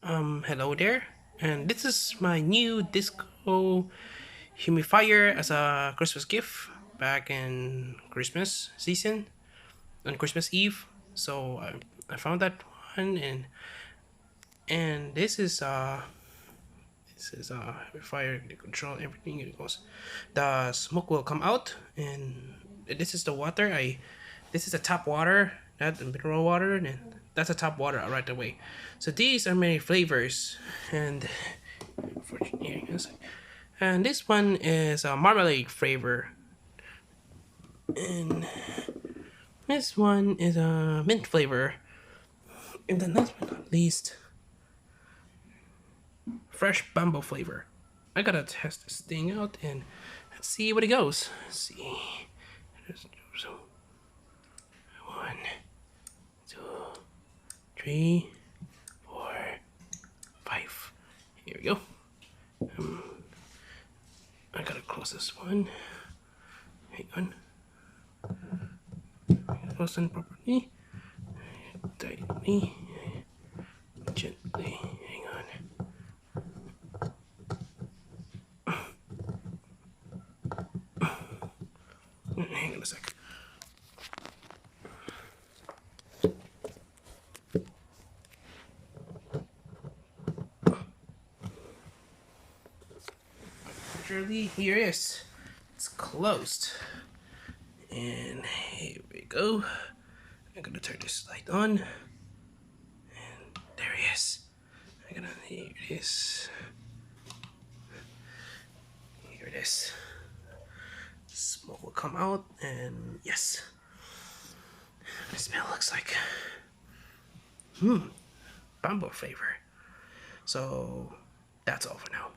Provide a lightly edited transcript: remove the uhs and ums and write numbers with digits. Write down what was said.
Hello there, and this is my new disco humidifier as a Christmas gift back in Christmas season on Christmas Eve. So I found that one, and this is fire to control everything. It goes, the smoke will come out, and this is the water. This is the tap water, not the mineral water, and that's the tap water right away. So these are many flavors, and and this one is a marmalade flavor, and this one is a mint flavor, and then last but not least, fresh bamboo flavor. I gotta test this thing out and see what it goes. Let's see. So, 1, 2, 3, 4, 5. Here we go. I gotta close this one. Hang on. Close it properly. Tightly. Gently. Hang on. Hang on a sec. Surely, here it is. It's closed. And here we go. I'm gonna turn this light on. And there he is. Here it is. Here it is. Smoke will come out, and yes. The smell looks like bamboo flavor. So that's all for now.